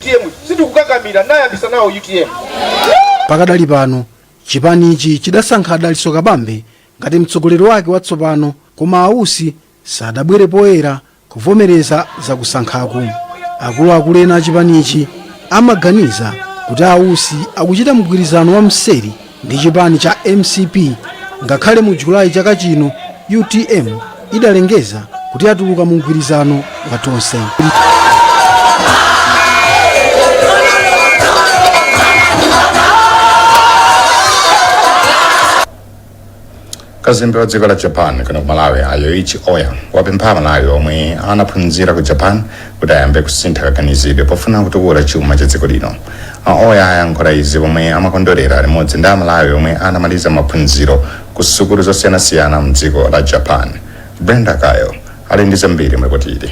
UTM sitikukakamira nayambisa nawo UTM. Pakadali pano chipanichi chidasankha Daliso Kabambe ngati mtsogoleri wake watsopano, koma ausi sadabwere poyera kuvomereza zakusankhaku. Akuluakulu ena a chipanichi amaganiza kuti ausi akuchita mgwirizano wa mseri ndi chipani cha MCP, ngakhale mu Julayi chaka chino UTM idalengeza kuti atuluka mu mgwirizano wa tonse. Kazembe wa dziko la Japan kana Malawi Yoichi Oya wapempha Malawi omwe anaphunzira ku Japan kuti ayambe kusintha kaganizidwe pofuna kutukula chuma cha dziko lino. Oya ayankhola izi pomwe amakondwerera limodzi ndi Malawi omwe anamaliza maphunziro ku sukulu zosiyanasiyana mdziko la Japan. Brenda Kayo ali ndi zambiri mripotili.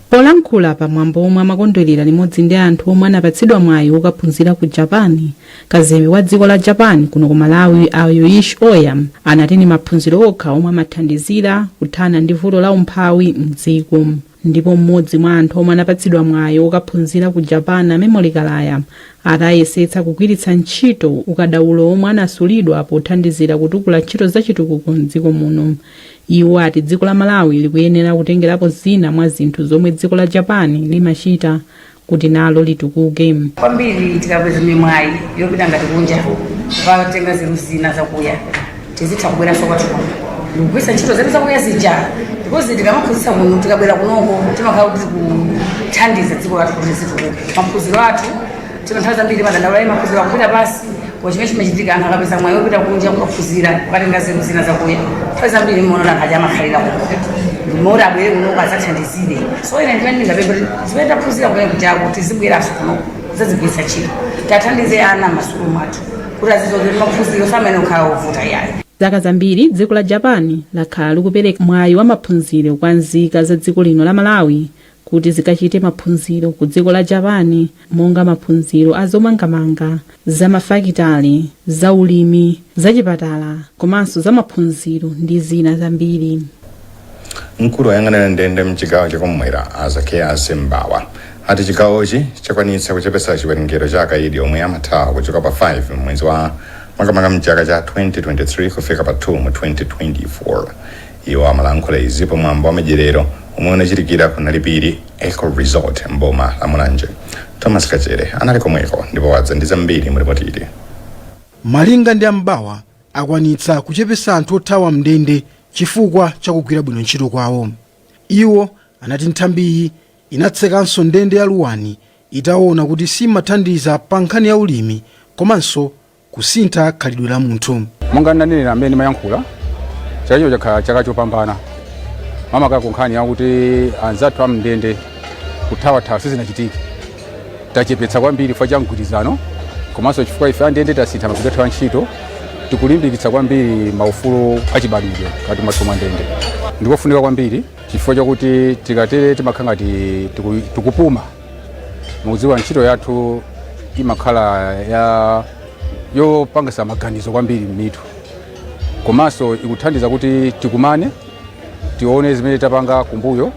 Polankhula pamwambo omwe amakondwerera limodzi ndi anthu omwe anapatsidwa mwayi wokaphunzira ku Japan, kazembe wa dziko la Japan kuno ku Malawi Yoichi Oya anati ni maphunziro okha omwe amathandizira kuthana ndi vuto la umphawi mdziko. Ndipo mmodzi mwa anthu omwe anapatsidwa mwayi wokaphunzira ku Japan, Memory Kalaya, atayesetsa kugwiritsa ntchito ukadaulo omwe anasulidwa pothandizira kutukula ntchito zachitukuko mdziko muno. Iwo ati dziko la Malawi likuyenera kutengerapo zina mwa zinthu zomwe dziko la Japan limachita kuti nalo litukuke. Kwambiri tikapeza mwayi yopita ngati kunja patenga zinthu zina zakuya tizitha kubwera kwathu ndikugwiritsa ntchito zetu zakuya zija, because tikamaphunzitsa munthu tikabwera kunoko timakhala kuti kuthandiza dziko lathu kuti zitukuke. Maphunziro athu nthawi zambiri madandaula maphunziro akupita pasi chimene chimachitika anthu akapeza mwayi wopita kunja kukaphunzira kukatenga zinthu zina zakuya, nthawi zambiri muona anthu amakhalira mora abwere kunoko adzathandizire. So ine ndimene ndingapempha zimene taphunzira kuyakutako tizibweranso kunoko zazigwiritsa ntchito, tathandize ana m'masukulu mwathu kuti azizoze maphunziro samene okhala ovuta yayi. Zaka zambiri dziko la Japan lakhala likupereka mwayi wa maphunziro kwa nzika za dziko lino la Malawi kuti zikachite maphunziro ku dziko la Japan, monga maphunziro azomangamanga, za mafakitali, za ulimi, za chipatala, komanso za maphunziro ndi zina zambiri. Mkulu woyang'anira ndende mchigawo chakumwera Azakia Simbawa ati chigawochi chakwanitsa kuchepetsa chiwerengero cha akaidi omwe amathawa kuchoka pa 5 mwezi wa makamaka mchaka cha 2023 kufika pa 2 mu 2024. Iwo amalankhula izi pamwambo wa madyerero omwe unachitikira ku Nalipiri Eco Resort mboma la Mulanje. Thomas Kachere anali komweko ndipo wadza ndi zambiri mripotili. Malinga ndi Ambawa akwanitsa kuchepetsa anthu othawa mndende chifukwa chakugwira bwino ntchito kwawo. Iwo anati nthambiyi inatsekanso ndende ya Luwani itaona kuti simathandiza pa nkhani ya ulimi komanso kusintha khalidwe la munthu. Monga nanene amene mayankhula chacho chakhala chaka chopambana mamaka kunkhani yakuti anzathu amndende kuthawa sizinachitike, tachepetsa kwambiri chifukwa cha mgwirizano komanso chifukwa ife andende tasintha magwiridwe a ntchito, tikulimbikitsa kwambiri maufulu achibadwidwe kati masoma ndende. Ndikofunika kwambiri chifukwa chakuti tikatere timakhala ngati tikupuma mukudziwa ntchito yathu imakhala yopangisa maganizo kwambiri m'mitu, komanso ikuthandiza kuti tikumane tione zimene tapanga kumbuyo,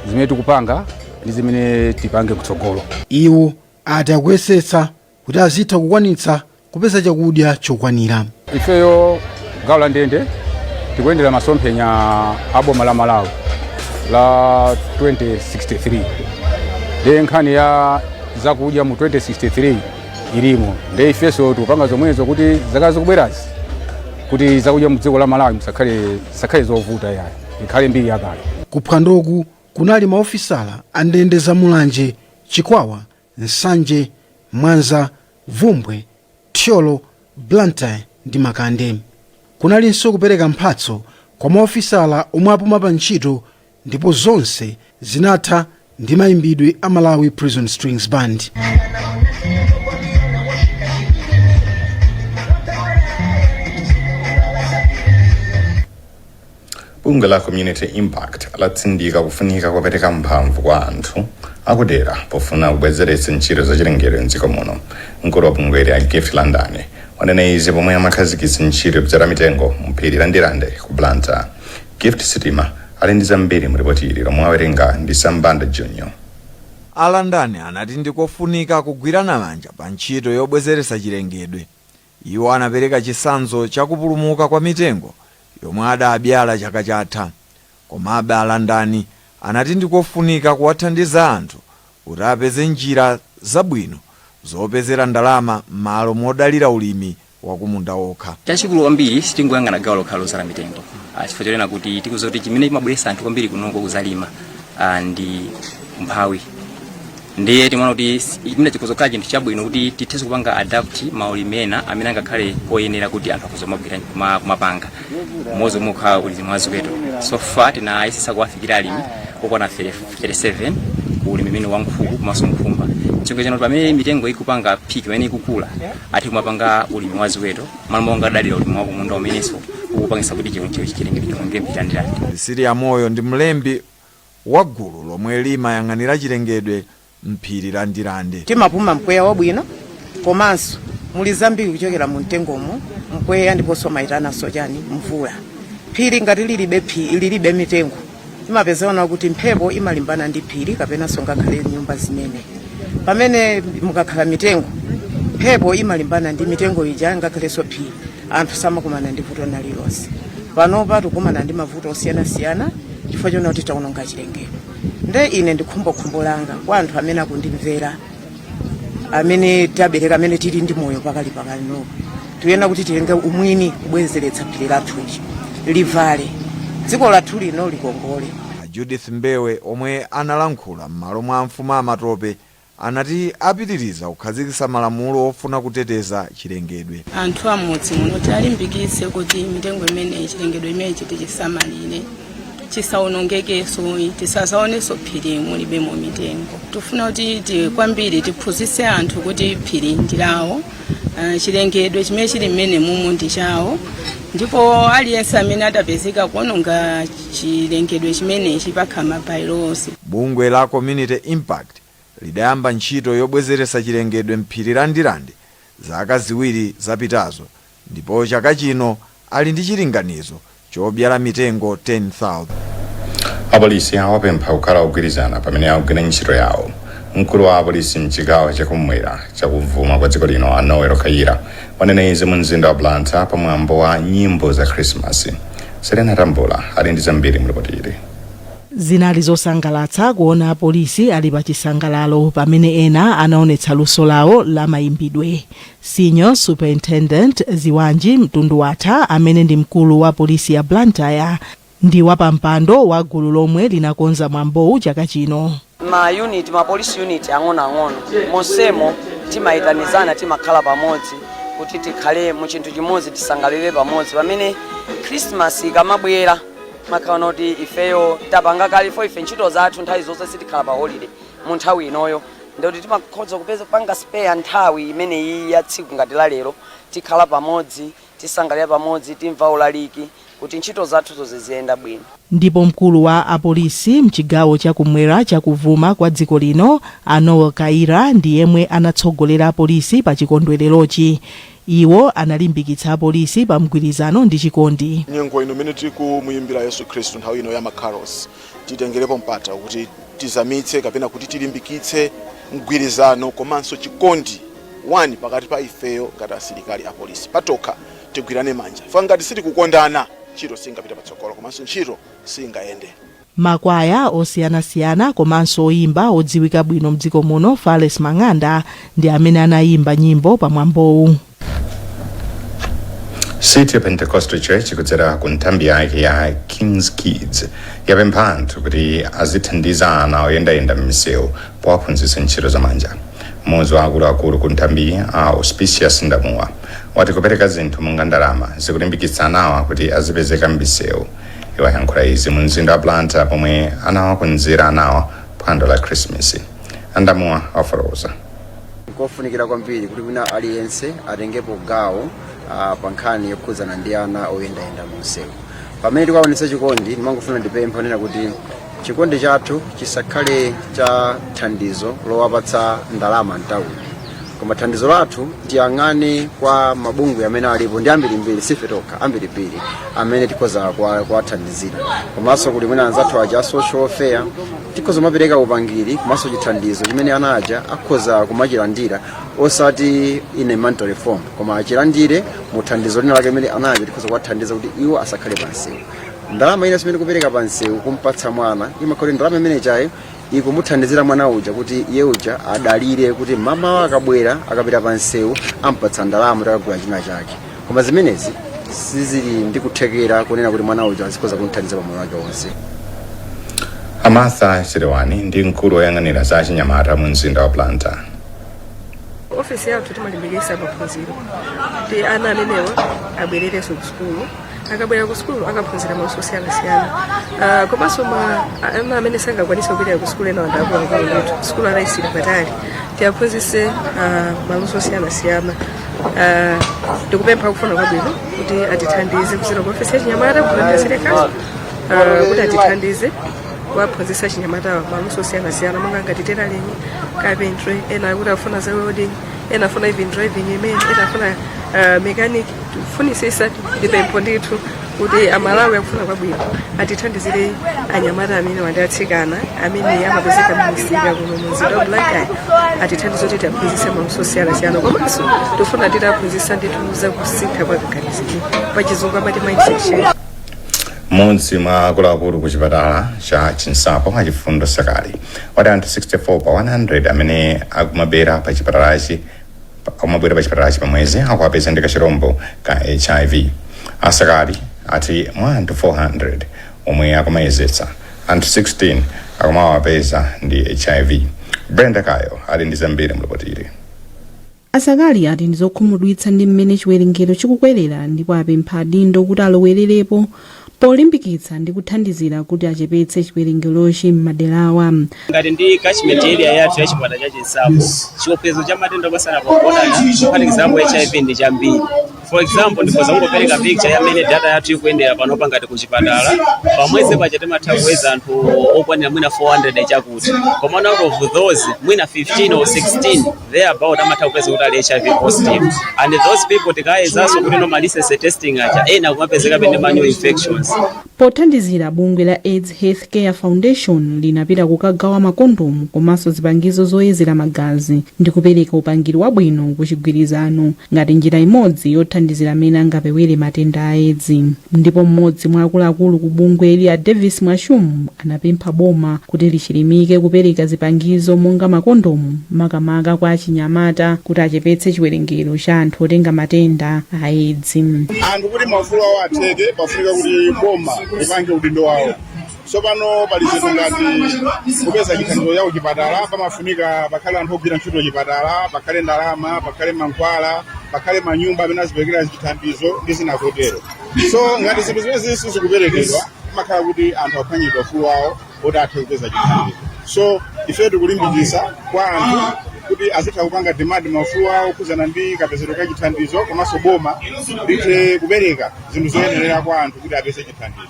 zimene tikupanga ndi zimene tipange kutsogolo. Iwo ati akuyesetsa kuti azitha kukwanitsa kupeza chakudya chokwanira. Ifeyo gawo la ndende tikuyendera masomphenya a boma la Malawi la 2063. Ndi nkhani ya zakudya mu 2063 ilimo. Ndi ifeso tikupanga zomwezo kuti zaka zikubwerazi kuti zakudya mu dziko la Malawi musakhale zovuta yayi, ikhale mbiri yakale. Kuphwandoku kunali maofisala a ndende za Mulanje, Chikwawa, Nsanje, Mwanza, Vumbwe, Thyolo, Blantyre ndi Makande. Kunalinso kupereka mphatso kwa maofisala omwe apuma pa ntchito, ndipo zonse zinatha ndi mayimbidwe a Malawi Prison Strings Band. Bunge la Community Impact latsindika kufunika kupereka mphamvu kwa anthu akudera pofuna kubwezeretsa ntchito zachilengedwe mdziko muno. Mkulu wa bungweli a Gift London wanena izi pomwe amakhazikitsa ntchito yopyera mitengo mphiri la Ndirande ku Blantyre. Gift Sitima ali ndi zambiri mripotili lomwe awerenga ndi Sambanda Junior. alandani anati ndikofunika kugwirana manja pa ntchito yobwezeretsa chilengedwe. Iwo anapereka chitsanzo chakupulumuka kwa mitengo yomwe adabyala chaka chatha. Komabe alandani anati ndikofunika kuwathandiza anthu kuti apeze njira zabwino zopezera ndalama m'malo modalira ulimi wakumunda okha. Chachikulu kwambiri sitingoyang'ana gawo lokhala lozala mitengo. Chifukwa chonena kuti tikuzoti chimene chimabweretsa anthu kwambiri kunoko kuzalima ndi umphawi. Ndiye timaona kuti imene chikuzokhala chinthu chabwino kuti tithe kupanga adapt maulimi ena amene angakhale oyenera kuti anthu akuzomagwira kumapanga. Mozo mukhala kuti ziweto. So far tinayesesa kuwafikira alimi okwana 37 ku ulimi umene wankhuku komanso mphumba. Chifukwa chino pamene mitengo ikupanga phiki pamene ikukula ati kumapanga ulimi wa ziweto malo monga dalira ulimi wa kumunda umenenso ukupangisa kuti chilengedwe chongempitandira. Siriya Moyo ndi mlembi wa gulu lomwe limayang'anira chilengedwe mphiri la Ndirande. Timapuma mpweya wabwino komanso muli zambiri kuchokera mu mtengomo mpweya ndiponso maitana sochani mvula. Phiri ngati lilibe mitengo timapezana kuti mphepo imalimbana ndi phiri kapena songa khale nyumba zimene. Pamene mukakhala mitengo mphepo imalimbana ndi mitengo ija ngakhalenso phiri anthu samakumana ndi vuto nalilonse. Panopa tikumana ndi mavuto osiyana-siyana chifukwa chona kuti taononga chilengedwe. Nde ine ndikhumbo langa kwa anthu amene akundimvera amene tabereka amene tili ndi moyo pakali no tuyena kuti tilenge umwini kubwezeretsa phiri lathuli livale dziko lathu lino likongole. Judith Mbewe omwe analankhula m'malo mwa mfumu amatope anati apitiriza kukhazikitsa malamulo ofuna kuteteza chilengedwe. Anthu amodzi muno talimbikitse kuti mitengo imene chilengedwe imene tichisamalire chisaonongekeso tisazaonenso phiri mulibemo mitengo. Tufuna kuti kwambiri tiphunzitse anthu kuti phiri ndilawo chilengedwe chimene chili mmene mumu ndi chawo ndipo aliyense amene atapezeka kuononga chilengedwe chimenechi pakhala mabailosi. Bungwe la Community Impact lidayamba ntchito yobwezeretsa chilengedwe mphiri la Ndirande zaka ziwiri zapitazo ndipo chaka chino ali ndi chilinganizo chobyala mitengo 10,000. Apolisi awapempha kukhala ogwirizana pamene akugwira ntchito yawo. Mkulu wa apolisi mchigawo chakumwera chakuvuma kwa dziko lino a Noel Kayira wanena izi mu mzinda wa Blantyre pamwambo wa nyimbo za Christmas. Serena Tambula ali ndi zambiri mlipotire. Zinali zosangalatsa kuona apolisi ali pa chisangalalo pamene ena anaonetsa luso lawo la mayimbidwe. Senior Superintendent Ziwanji Mtunduwatha amene ndi mkulu wa polisi ya Blantyre ndi wapampando wa gulu lomwe linakonza mwambowu chaka chino. Ma police unit ang'ono monsemo timaitanizana timakhala pamodzi kuti tikhale mu chinthu chimodzi tisangalire pamodzi pamene Christmas ikamabwera makhala kuti ifeyo tapanga kale fo ife ntchito zathu nthawi zonse sitikhala pa holiday mu nthawi inoyo ndikuti timakhoza kupeza panga spare nthawi imene iyi ya tsiku ngati la lero tikhala pamodzi tisangalira pamodzi timva ulaliki kuti ntchito zathu ziziyenda bwino. Ndipo mkulu wa apolisi mchigawo chakumwera chakuvuma kwa dziko lino a Noel Kayira ndi yemwe anatsogolera apolisi pa chikondwererochi. Iwo analimbikitsa apolisi pa mgwirizano ndi chikondi. Nyengo ino imene tikumuyimbira Yesu Khristu nthawi ino ya makaros titengerepo mpata kuti tizamitse kapena kuti tilimbikitse mgwirizano komanso chikondi wani pakati pa ifeyo ngati asilikali apolisi patokha tigwirane manja fa ngati siti kukondana ntchito singapita patsogolo komanso ntchito singayende. Makwaya osiyanasiyana komanso oyimba odziwika bwino mdziko muno Fales Mang'anda ndi amene anayimba nyimbo pamwambowu. City Pentecostal Church kudzera ku nthambi yake ya King's Kids yapempha anthu kuti azithandiza ana oyendayenda m'misewu powaphunzitsa ntchito zamanja. Mmodzi wa akuluakulu ku nthambi a Auspicious Ndamuwa wati kupereka zinthu monga ndalama zikulimbikitsa anawa kuti azipezeka m'misewu. Iwo ayankhula izi mu mzinda wa Blantyre pomwe anawakonzera anawa phwando la Christmas. Ndamuwa afotokoza. Kofunikira kwambiri kuti wina aliyense atengepo gawo pa nkhani yokhudzana ndi ana oyendayenda mu msewu. Pamene tikuwaonetsa chikondi ndimangofuna ndipempha nena kuti chikondi chathu chisakhale cha thandizo lowapatsa ndalama ntawuni koma thandizo lathu tiyang'ane kwa mabungwe amene alipo ndi ambirimbiri sife tokha ambirimbiri amene tikhoza kuwathandizira komanso kuli mwina anzathu aja social welfare tikhoza mapereka upangiri komanso chithandizo chimene anaja akhoza kumachilandira osati ine mandatory form koma achilandire mu thandizo lina lake imene anaja tikhoza kuwathandiza kuti iwo asakhale pansewu. Ndalama ina simene kupereka pansewu kumpatsa mwana imakhale ndalama imene chayo ikumuthandizira mwana uja kuti iye uja adalire kuti mama akabwera akapita pansewu ampatsa ndalama takagula china chake koma zimenezi sizili ndi kuthekera kunena kuti mwana uja azikhoza kumthandiza pamoyo wake wonse. Amartha Chirewani ndi mkulu woyang'anira za achinyamata mu mzinda wa Blantyre. Ofisi yathu timalimbikitsa maphunziro kuti ana amenewa abwererenso ku sukulu akabwera ku sukulu akaphunzira maluso osiyanasiyana komanso ana amene sangakwanisa kupita ku sukulu ena wandakuluakulutu sukulu anayisira patali tiaphunzise maluso osiyanasiyana. Ndikupempha kufuna kwabwino kuti atithandize kuzera ku ofisi yachinyamata kulandazirekanso kuti atithandize kuwaphunzisa achinyamata maluso osiyanasiyana monga ngati tailoring, carpentry, ena kuti afuna za welding, ena afuna even driving imene, ena afuna mechanic. Tifunisisa ndipempho ndithu kuti amalawi akufuna kwabwino atithandizire anyamata amene wandatsikana amene amapezeka mmisika kuno mumzinda wa Blantyre atithandize kuti aphunzise maluso osiyanasiyana komanso tifuna titaphunzisa ndithu za kusintha kwa kaganizidwe pachizungu amati mindset change. Mmodzi mwa akuluakulu ku chipatala cha Chinsapo achifundo sakali wati anthu 64 pa 100 amene akumabwera pa chipatalachi pamwezi akuapeza ndi kachirombo ka HIV. Asakali ati mwa anthu 400 omwe akumayezetsa anthu 16 akumawapeza ndi HIV. Brenda Kayo ali ndi zambiri mlipotiri. Asakali ati ndizokhumudwitsa ndi mmene chiwerengero chikukwerera ndipo apempha adindo kuti alowererepo polimbikitsa ndi kuthandizira kuti achepetse chiwerengerochi m'maderawa. Ngati ndi catchment area yathu ya chipatala cha Chinsapo chiopsezo cha matenda opasana pogonana kuphatikizapo HIV ndi chambiri. For example, ndikoza kungopereka picture yamene data yathu ikuyendera panopa ngati ku chipatala pamwezi pacha timatha kuweza anthu okwanira mwina 400 chakuti koma out of those mwina 15 or 16 thereabout amatha kupeza kuti ali HIV positive, and those people tikayezanso kuti normalize testing acha ena kumapezeka ndi manual infections. Pothandizira bungwe la AIDS Healthcare Foundation linapita kukagawa makondomu komanso zipangizo zoyezera magazi ndi kupereka upangiri wabwino kuchigwirizano ngati njira imodzi yothandizira amene angapewere matenda a AIDS. Ndipo mmodzi mwa akuluakulu ku bungwe eli a Davis Mwashum anapempha boma kuti lichilimike kupereka zipangizo monga makondomu makamaka kwa achinyamata kuti achepetse chiwerengero cha anthu otenga matenda a AIDS. Anthu kuti mafulo awo atheke pafunika kuti boma lipange udindo wawo. Sopano pali zinthu ngati kupeza chithandizo cha kuchipatala pamafunika pakhale anthu ogwira ntchito chipatala, pakhale ndalama, pakhale mankhwala, pakhale manyumba amene aziperekera chithandizo ndi zina zotero. So ngati zinthu zimene sizikuperekedwa pamakhala kuti anthu aphwanyidwa ufulu wawo kuti athe kupeza chithandizo. So ife tikulimbikitsa kwa anthu kuti azitha kupanga demand maufulu awo kuzana ndi kapezero ka chithandizo komanso boma lithe kupereka zinthu zoyenerera kwa anthu kuti apeze chithandizo.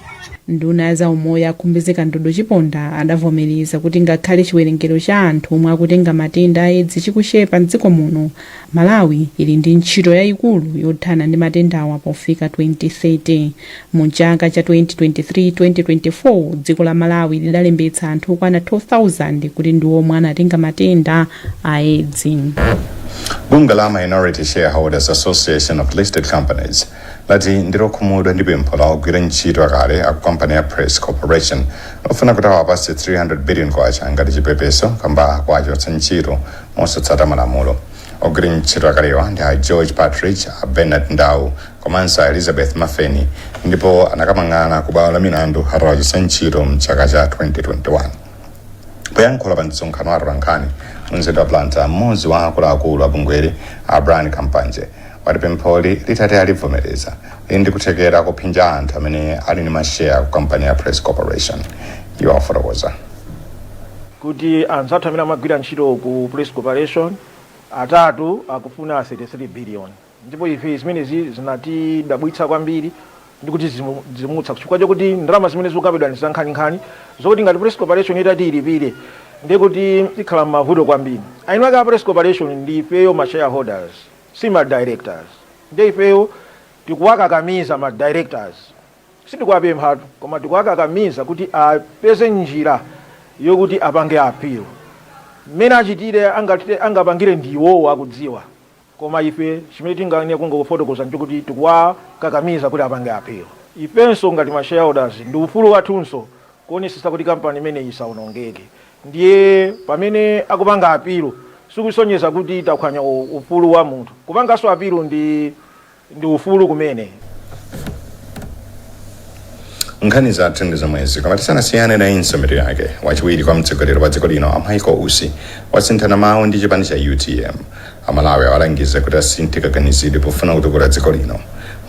Nduna za umoyo akumbizika Ndodo Chiponda adavomereza kuti ngakhale chiwerengero cha anthu omwe akutenga matenda a AIDS chikushepa m'dziko muno, Malawi ili ndi ntchito yayikulu yothana ndi matendawa pofika 2030. Mu chaka cha 2023-2024 dziko la Malawi lidalembetsa anthu okwana 2,000 kuti ndi omwe anatenga matenda a AIDS. Bungwe la Minority Shareholders Association of Listed Companies lati ndilokhumudwa ndi pempho la ogwira ntchito akale a company ya Press Corporation lofuna kuti awapase 300 billion kwacha ngati chipepeso kamba kuwachotsa ntchito mosatsata malamulo. Ogwira ntchito akalewa ndi a George Partridge, a Bernard Ndau komanso a Elizabeth Mafeni ndipo anakamang'ana ku bwalo la milandu atawachotsa ntchito mchaka cha 2021. Poyankhula pa msonkhano wa atolankhani mu mzinda wa Blantyre, mmodzi wa akuluakulu a bungweli a Brian Kampanje wati pempholi litate alivomereza ndi kuthekera kuphinja anthu amene ali ndi masheya ku kampani ya Press Corporation. Iwo afotokoza kuti anthu athu amene amagwira ntchito ku Press Corporation atatu akufuna 33 billion, ndipo ife zimenezi zinatidabwitsa kwambiri ndikuti zimutsa chifukwa chokuti ndalama zimene zikukapedwa ndi zankhaninkhani zokuti ngati Press Corporation itati ilipire ndikuti tikhala m'mavuto kwambiri. Ainu a Press Corporation ndi ifeyo ma shareholders, si ma directors. Ndi ifeyo tikuwakakamiza ma directors. Sitikuwapemphatu koma tikuwakakamiza kuti apeze njira yokuti apange appeal. Mmene achitire angapangire ndiwo akudziwa. Koma ife chimene tingane kungofotokoza nchikuti tikuwakakamiza kuti apange appeal. Ifenso ngati ma shareholders ndi ufulu wathunso kuonesesa kuti kampani imene isaonongeke. Ndiye pamene akupanga appeal sikusonyeza kuti takhwanya ufulu wa munthu. Kupanganso appeal ndi ufulu kumene. Nkhani zathu ndi zomwezi koma tisanasiyane na insomero yake wachiwiri kwa mtsogoleri wa dziko lino Michael Usi wasinthana mawu ndi chipani cha UTM. Amalawi awalangiza kuti asinthe kaganizidwe pofuna kutukula dziko lino.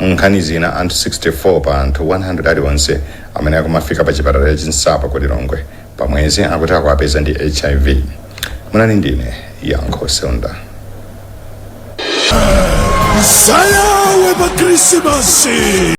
Nkhani zina anthu 64 pa anthu 100 aliwonse amene akumafika pa chipatala cha Chinsapa ku Lilongwe pamwezi akuti akuapeza ndi HIV. Munali ndine Yankho Sonda. Saya we Christmas.